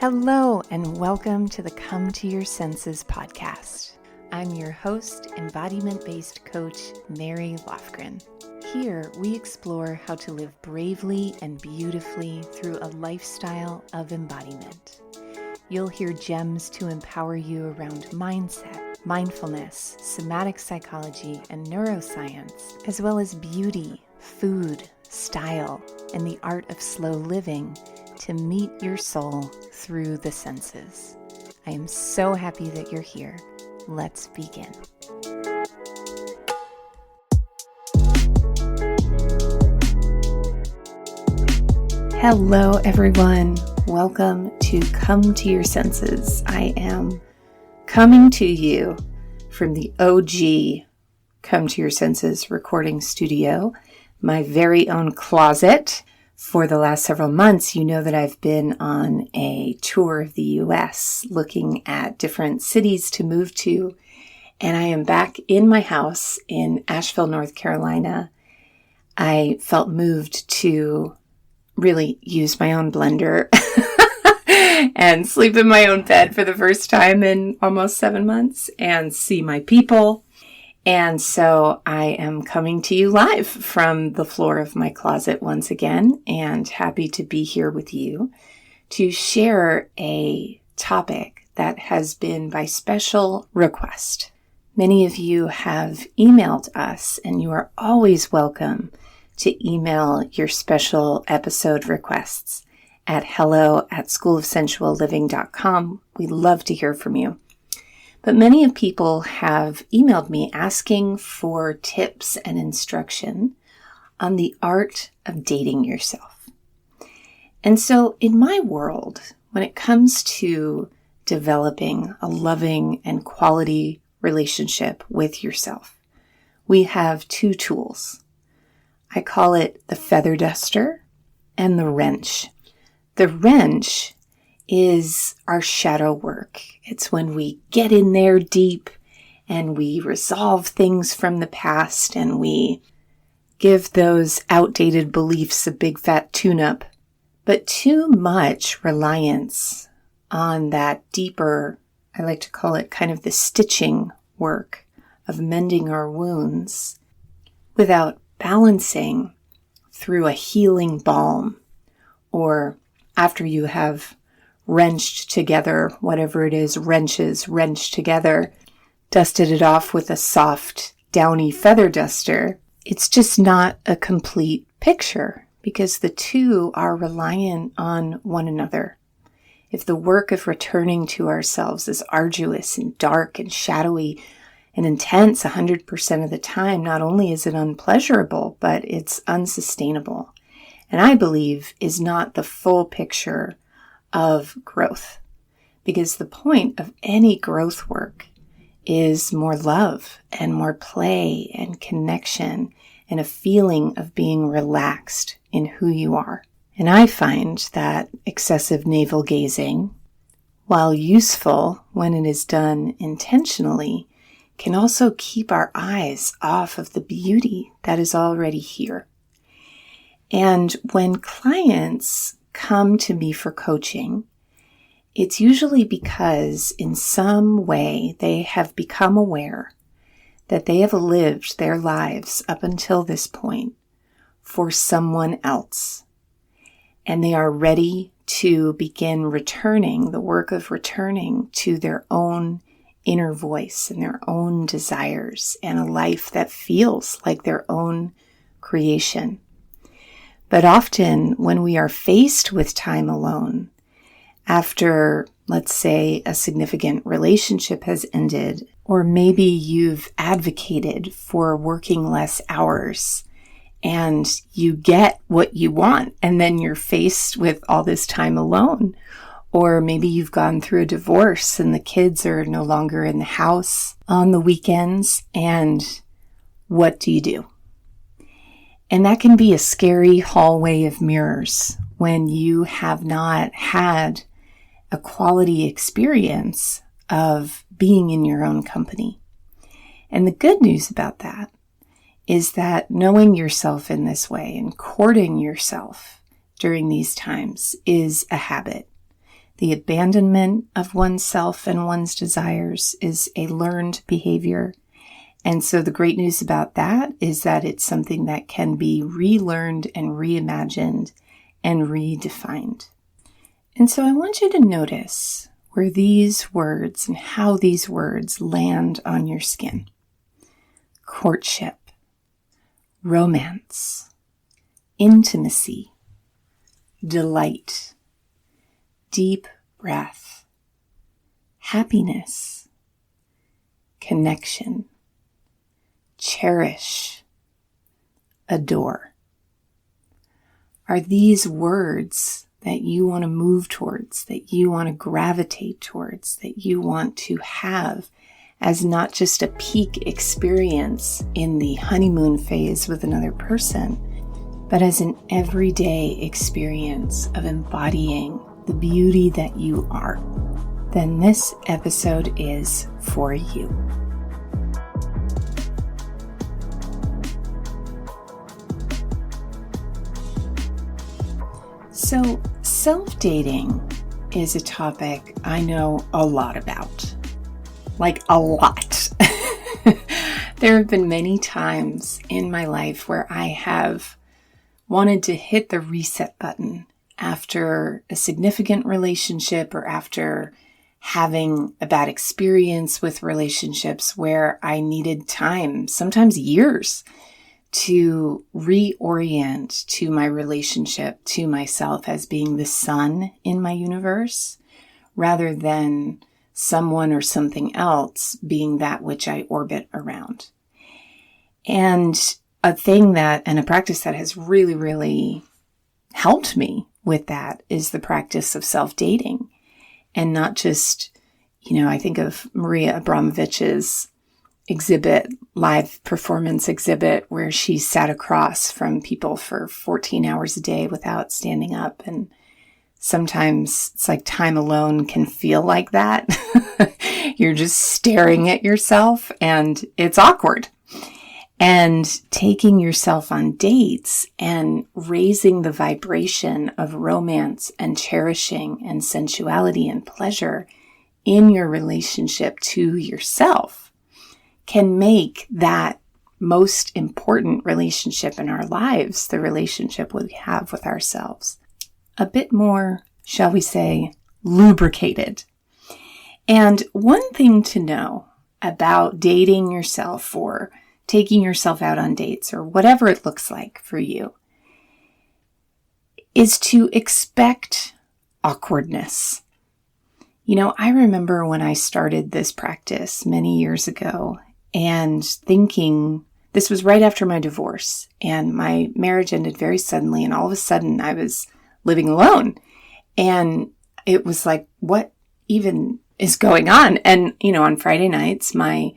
Hello, and welcome to the Come to Your Senses podcast. I'm your host, embodiment-based coach, Mary Lofgren. Here, we explore how to live bravely and beautifully through a lifestyle of embodiment. You'll hear gems to empower you around mindset, mindfulness, somatic psychology, and neuroscience, as well as beauty, food, style, and the art of slow living to meet your soul through the senses. I am so happy that you're here. Let's begin. Hello, everyone. Welcome to Come to Your Senses. I am coming to you from the OG Come to Your Senses recording studio, my very own closet. For the last several months, you know that I've been on a tour of the U.S. looking at different cities to move to, and I am back in my house in Asheville, North Carolina. I felt moved to really use my own blender and sleep in my own bed for the first time in almost 7 months and see my people. And so I am coming to you live from the floor of my closet once again, and happy to be here with you to share a topic that has been by special request. Many of you have emailed us, and you are always welcome to email your special episode requests at hello@schoolofsensualliving.com. We love to hear from you. But many of people have emailed me asking for tips and instruction on the art of dating yourself. And so in my world, when it comes to developing a loving and quality relationship with yourself, we have two tools. I call it the feather duster and the wrench. The wrench is our shadow work. It's when we get in there deep and we resolve things from the past and we give those outdated beliefs a big fat tune-up. But too much reliance on that deeper, I like to call it kind of the stitching work of mending our wounds without balancing through a healing balm, or after you have wrenched together, whatever it is, wrenches wrenched together, dusted it off with a soft, downy feather duster, it's just not a complete picture because the two are reliant on one another. If the work of returning to ourselves is arduous and dark and shadowy and intense 100% of the time, not only is it unpleasurable, but it's unsustainable. And I believe is not the full picture of growth, because the point of any growth work is more love and more play and connection and a feeling of being relaxed in who you are. And I find that excessive navel gazing, while useful when it is done intentionally, can also keep our eyes off of the beauty that is already here. And when clients come to me for coaching, it's usually because in some way they have become aware that they have lived their lives up until this point for someone else. And they are ready to begin returning, the work of returning to their own inner voice and their own desires and a life that feels like their own creation. But often when we are faced with time alone, after, let's say, a significant relationship has ended, or maybe you've advocated for working less hours and you get what you want, and then you're faced with all this time alone, or maybe you've gone through a divorce and the kids are no longer in the house on the weekends, and what do you do? And that can be a scary hallway of mirrors when you have not had a quality experience of being in your own company. And the good news about that is that knowing yourself in this way and courting yourself during these times is a habit. The abandonment of oneself and one's desires is a learned behavior. And so the great news about that is that it's something that can be relearned and reimagined and redefined. And so I want you to notice where these words and how these words land on your skin. Courtship, romance, intimacy, delight, deep breath, happiness, connection, cherish, adore. Are these words that you want to move towards, that you want to gravitate towards, that you want to have as not just a peak experience in the honeymoon phase with another person, but as an everyday experience of embodying the beauty that you are? Then this episode is for you. So, self-dating is a topic I know a lot about. Like a lot. There have been many times in my life where I have wanted to hit the reset button after a significant relationship or after having a bad experience with relationships where I needed time, sometimes years, to reorient to my relationship to myself as being the sun in my universe, rather than someone or something else being that which I orbit around. And a practice that has really, really helped me with that is the practice of self-dating. And not just, I think of Maria Abramovich's live performance exhibit, where she sat across from people for 14 hours a day without standing up. And sometimes it's like time alone can feel like that. You're just staring at yourself and it's awkward. And taking yourself on dates and raising the vibration of romance and cherishing and sensuality and pleasure in your relationship to yourself can make that most important relationship in our lives, the relationship we have with ourselves, a bit more, shall we say, lubricated. And one thing to know about dating yourself or taking yourself out on dates or whatever it looks like for you is to expect awkwardness. I remember when I started this practice many years ago and thinking, this was right after my divorce, and my marriage ended very suddenly, and all of a sudden I was living alone. And it was like, what even is going on? And, on Friday nights, my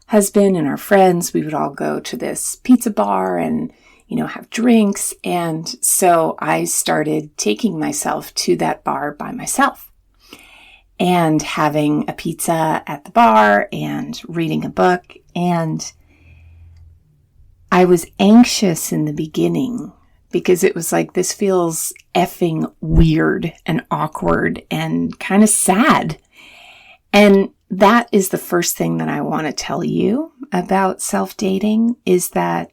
husband and our friends, we would all go to this pizza bar and, have drinks. And so I started taking myself to that bar by myself and having a pizza at the bar and reading a book. And I was anxious in the beginning because it was like, this feels effing weird and awkward and kind of sad. And that is the first thing that I want to tell you about self-dating, is that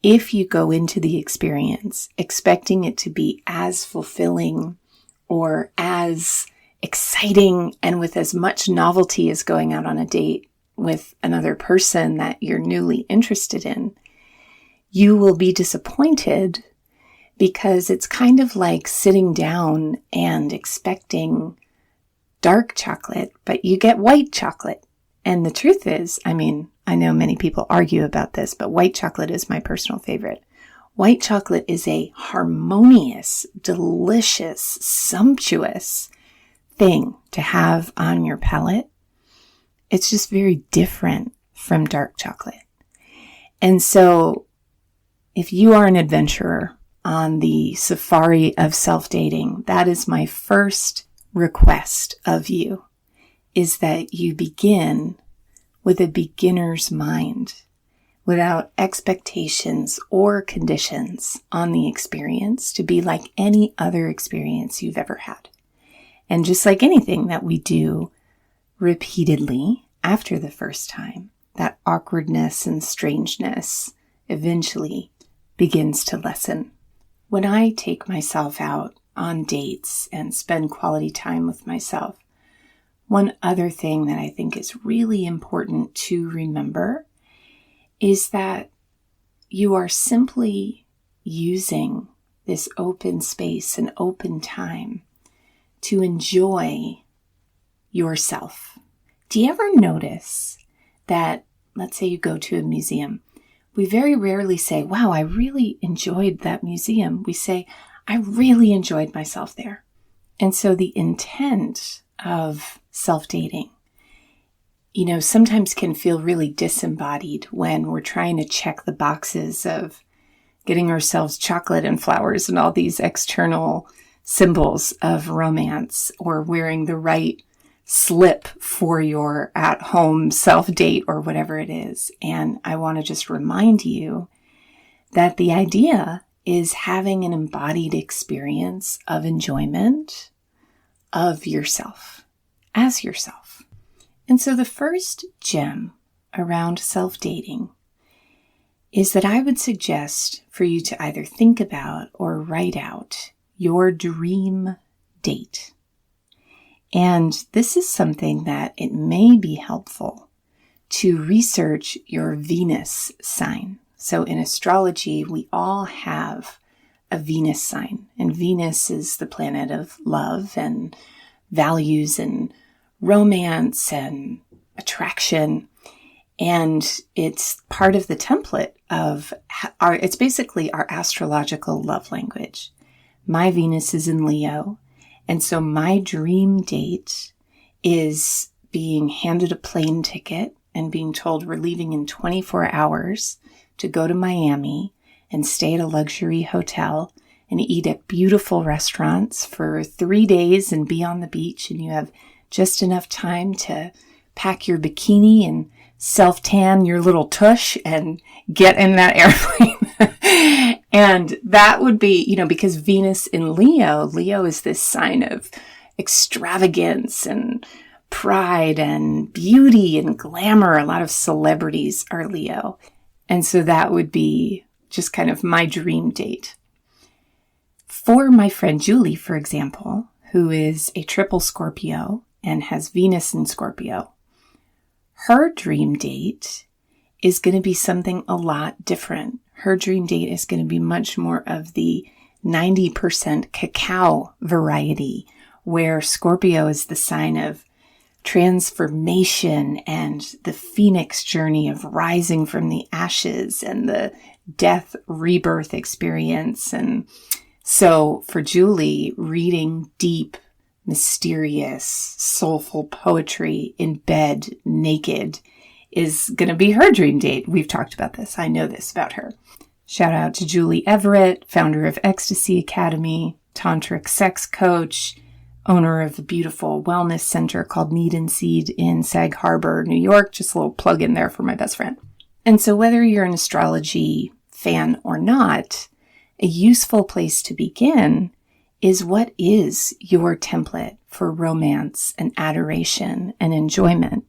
if you go into the experience expecting it to be as fulfilling or as exciting and with as much novelty as going out on a date with another person that you're newly interested in, you will be disappointed, because it's kind of like sitting down and expecting dark chocolate, but you get white chocolate. And the truth is, I know many people argue about this, but white chocolate is my personal favorite. White chocolate is a harmonious, delicious, sumptuous thing to have on your palate. It's just very different from dark chocolate. And so if you are an adventurer on the safari of self-dating, that is my first request of you, is that you begin with a beginner's mind, without expectations or conditions on the experience, to be like any other experience you've ever had. And just like anything that we do repeatedly after the first time, that awkwardness and strangeness eventually begins to lessen. When I take myself out on dates and spend quality time with myself, one other thing that I think is really important to remember is that you are simply using this open space and open time to enjoy yourself. Do you ever notice that, let's say you go to a museum, we very rarely say, wow, I really enjoyed that museum. We say, I really enjoyed myself there. And so the intent of self-dating, sometimes can feel really disembodied when we're trying to check the boxes of getting ourselves chocolate and flowers and all these external symbols of romance, or wearing the right slip for your at-home self-date or whatever it is. And I want to just remind you that the idea is having an embodied experience of enjoyment of yourself as yourself. And so the first gem around self-dating is that I would suggest for you to either think about or write out your dream date. And this is something that it may be helpful to research your Venus sign. So in astrology, we all have a Venus sign, and Venus is the planet of love and values and romance and attraction. And it's part of the template of it's basically our astrological love language. My Venus is in Leo. And so my dream date is being handed a plane ticket and being told we're leaving in 24 hours to go to Miami and stay at a luxury hotel and eat at beautiful restaurants for 3 days and be on the beach. And you have just enough time to pack your bikini and self-tan your little tush and get in that airplane. And that would be, because Venus in Leo is this sign of extravagance and pride and beauty and glamour. A lot of celebrities are Leo. And so that would be just kind of my dream date. For my friend Julie, for example, who is a triple Scorpio and has Venus in Scorpio, her dream date is going to be something a lot different. Her dream date is going to be much more of the 90% cacao variety, where Scorpio is the sign of transformation and the phoenix journey of rising from the ashes and the death rebirth experience. And so for Julie, reading deep, mysterious, soulful poetry in bed, naked, is going to be her dream date. We've talked about this. I know this about her. Shout out to Julie Everett, founder of Ecstasy Academy, tantric sex coach, owner of a beautiful wellness center called Need and Seed in Sag Harbor, New York. Just a little plug in there for my best friend. And so whether you're an astrology fan or not, a useful place to begin is what is your template for romance and adoration and enjoyment.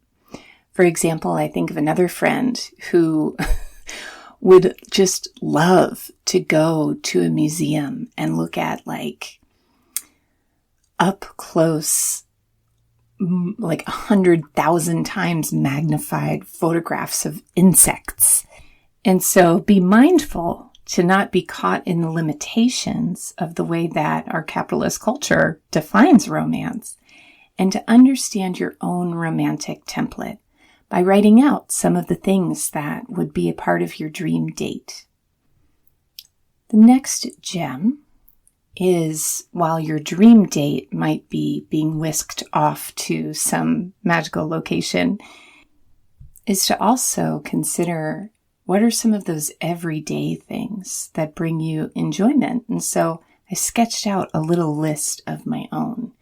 For example, I think of another friend who would just love to go to a museum and look at up close, 100,000 times magnified photographs of insects. And so be mindful to not be caught in the limitations of the way that our capitalist culture defines romance, and to understand your own romantic template by writing out some of the things that would be a part of your dream date. The next gem is, while your dream date might be being whisked off to some magical location, is to also consider what are some of those everyday things that bring you enjoyment. And so I sketched out a little list of my own.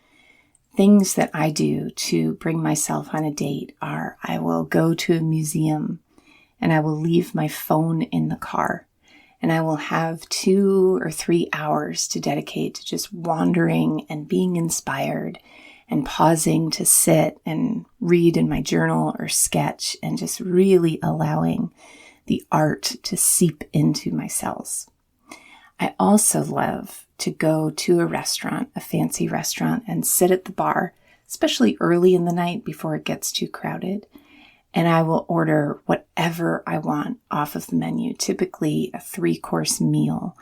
Things that I do to bring myself on a date are I will go to a museum and I will leave my phone in the car and I will have 2 or 3 hours to dedicate to just wandering and being inspired and pausing to sit and read in my journal or sketch and just really allowing the art to seep into my cells. I also love to go to a restaurant, a fancy restaurant, and sit at the bar, especially early in the night before it gets too crowded. And I will order whatever I want off of the menu, typically a 3-course meal.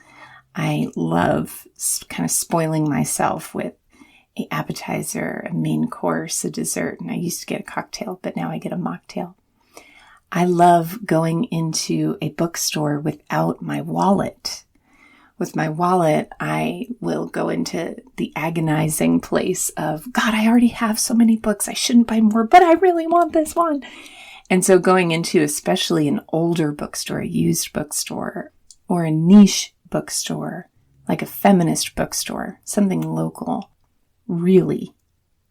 I love kind of spoiling myself with an appetizer, a main course, a dessert. And I used to get a cocktail, but now I get a mocktail. I love going into a bookstore without my wallet. With my wallet, I will go into the agonizing place of, God, I already have so many books. I shouldn't buy more, but I really want this one. And so going into especially an older bookstore, a used bookstore, or a niche bookstore, like a feminist bookstore, something local, really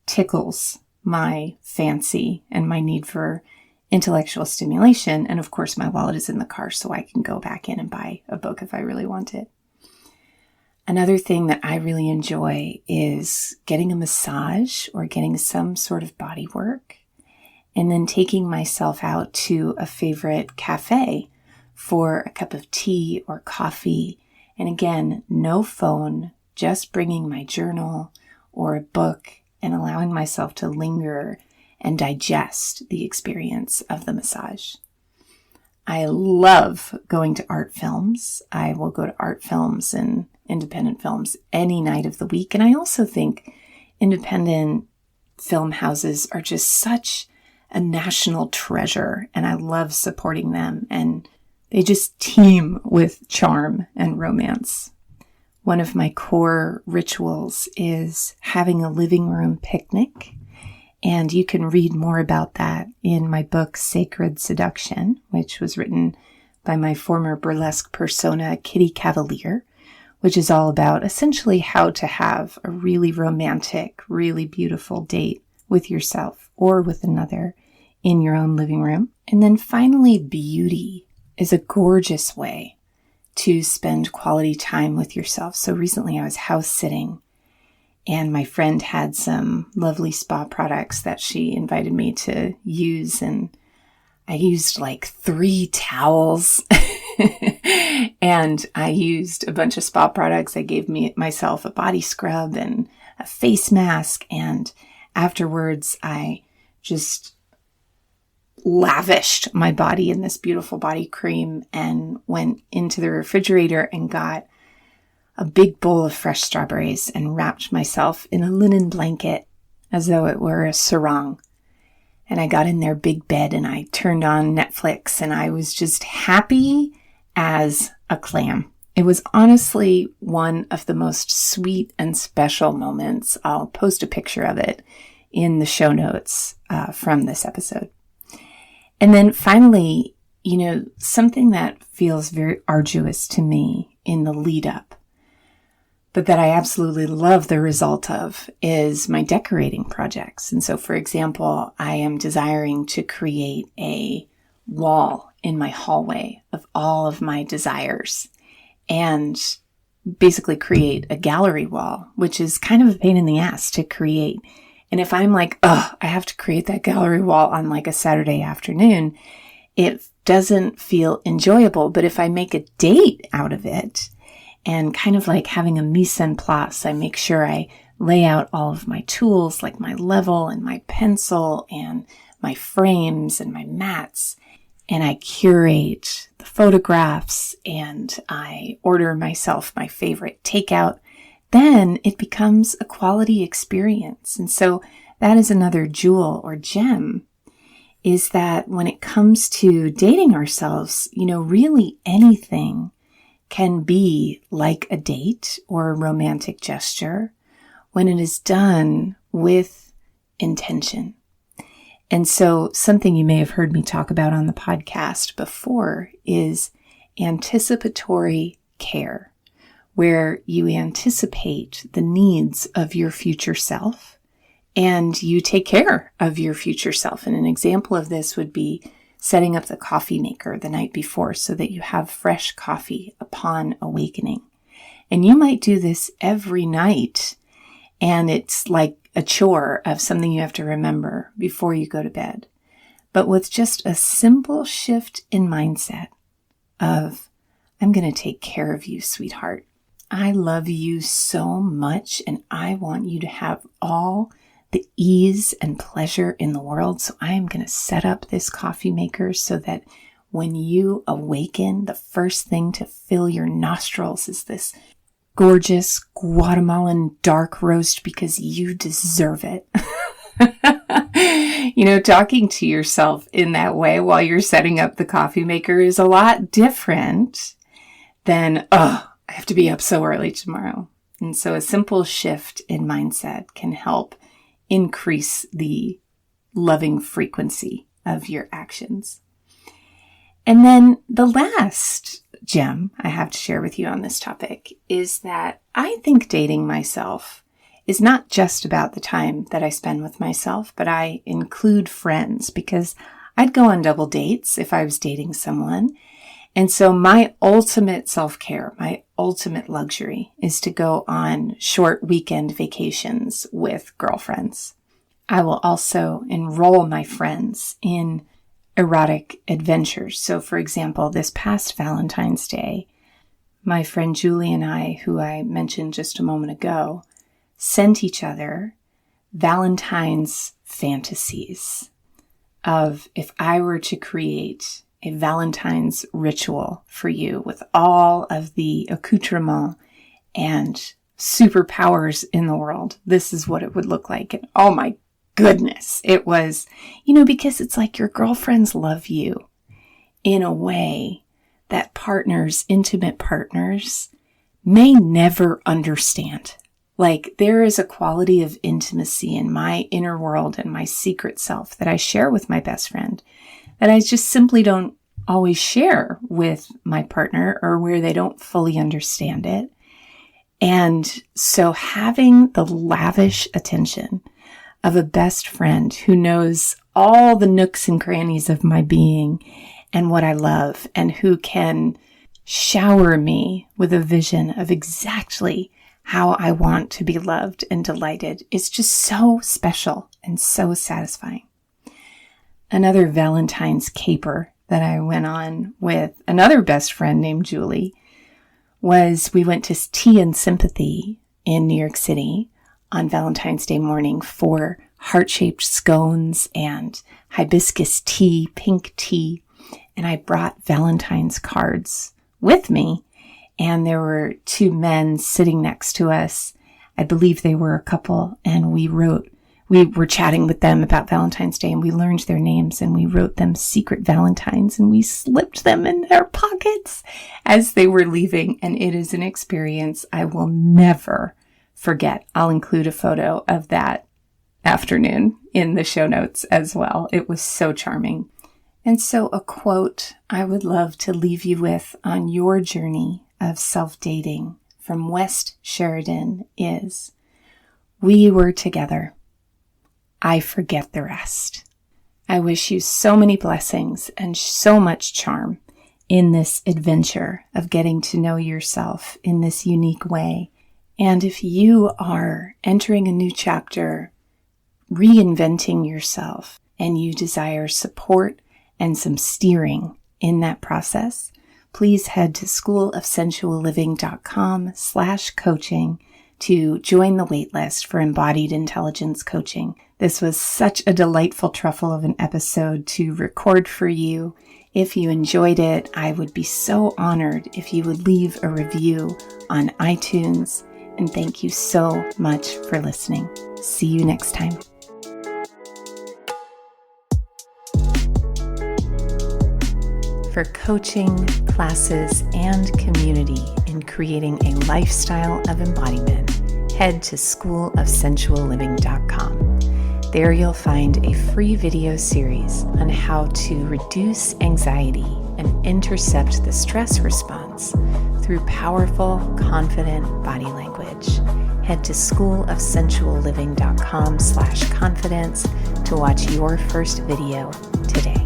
tickles my fancy and my need for intellectual stimulation. And of course, my wallet is in the car, so I can go back in and buy a book if I really want it. Another thing that I really enjoy is getting a massage or getting some sort of body work, and then taking myself out to a favorite cafe for a cup of tea or coffee. And again, no phone, just bringing my journal or a book and allowing myself to linger and digest the experience of the massage. I love going to art films. I will go to art films and independent films any night of the week. And I also think independent film houses are just such a national treasure, and I love supporting them, and they just teem with charm and romance. One of my core rituals is having a living room picnic, and you can read more about that in my book, Sacred Seduction, which was written by my former burlesque persona, Kitty Cavalier, which is all about essentially how to have a really romantic, really beautiful date with yourself or with another in your own living room. And then finally, beauty is a gorgeous way to spend quality time with yourself. So recently I was house sitting, and my friend had some lovely spa products that she invited me to use. And I used like 3 towels and I used a bunch of spa products. I gave myself a body scrub and a face mask. And afterwards, I just lavished my body in this beautiful body cream and went into the refrigerator and got a big bowl of fresh strawberries and wrapped myself in a linen blanket as though it were a sarong. And I got in their big bed and I turned on Netflix, and I was just happy as a clam. It was honestly one of the most sweet and special moments. I'll post a picture of it in the show notes from this episode. And then finally, something that feels very arduous to me in the lead up, but that I absolutely love the result of, is my decorating projects. And so, for example, I am desiring to create a wall in my hallway of all of my desires and basically create a gallery wall, which is kind of a pain in the ass to create. And if I'm like, I have to create that gallery wall on like a Saturday afternoon, it doesn't feel enjoyable. But if I make a date out of it and kind of like having a mise en place, I make sure I lay out all of my tools, like my level and my pencil and my frames and my mats, and I curate the photographs and I order myself my favorite takeout, then it becomes a quality experience. And so that is another jewel or gem, is that when it comes to dating ourselves, really anything can be like a date or a romantic gesture when it is done with intention. And so something you may have heard me talk about on the podcast before is anticipatory care, where you anticipate the needs of your future self and you take care of your future self. And an example of this would be setting up the coffee maker the night before so that you have fresh coffee upon awakening. And you might do this every night, and it's like a chore of something you have to remember before you go to bed. But with just a simple shift in mindset of, I'm going to take care of you, sweetheart. I love you so much, and I want you to have all the ease and pleasure in the world. So I am going to set up this coffee maker so that when you awaken, the first thing to fill your nostrils is this gorgeous Guatemalan dark roast because you deserve it. Talking to yourself in that way while you're setting up the coffee maker is a lot different than, I have to be up so early tomorrow. And so a simple shift in mindset can help increase the loving frequency of your actions. And then the last gem I have to share with you on this topic is that I think dating myself is not just about the time that I spend with myself, but I include friends because I'd go on double dates if I was dating someone. And so my ultimate self-care, my ultimate luxury is to go on short weekend vacations with girlfriends. I will also enroll my friends in erotic adventures. So for example, this past Valentine's Day, my friend Julie and I, who I mentioned just a moment ago, sent each other Valentine's fantasies of if I were to create a Valentine's ritual for you with all of the accoutrement and superpowers in the world, this is what it would look like. And oh my goodness, it was, because it's like your girlfriends love you in a way that intimate partners, may never understand. Like there is a quality of intimacy in my inner world and my secret self that I share with my best friend that I just simply don't always share with my partner, or where they don't fully understand it. And so having the lavish attention of a best friend who knows all the nooks and crannies of my being and what I love, and who can shower me with a vision of exactly how I want to be loved and delighted, is just so special and so satisfying. Another Valentine's caper that I went on with another best friend named Julie was we went to Tea and Sympathy in New York City on Valentine's Day morning for heart-shaped scones and hibiscus tea, pink tea. And I brought Valentine's cards with me. And there were two men sitting next to us. I believe they were a couple. And we were chatting with them about Valentine's Day, and we learned their names, and we wrote them secret Valentines, and we slipped them in their pockets as they were leaving. And it is an experience I will never forget. I'll include a photo of that afternoon in the show notes as well. It was so charming. And so a quote I would love to leave you with on your journey of self-dating from West Sheridan is, "We were together. I forget the rest." I wish you so many blessings and so much charm in this adventure of getting to know yourself in this unique way. And if you are entering a new chapter, reinventing yourself, and you desire support and some steering in that process, please head to schoolofsensualliving.com/coaching to join the waitlist for Embodied Intelligence Coaching. This was such a delightful truffle of an episode to record for you. If you enjoyed it, I would be so honored if you would leave a review on iTunes. And thank you so much for listening. See you next time. For coaching, classes, and community in creating a lifestyle of embodiment, head to schoolofsensualliving.com. There you'll find a free video series on how to reduce anxiety and intercept the stress response through powerful, confident body language. Head to schoolofsensualliving.com/confidence to watch your first video today.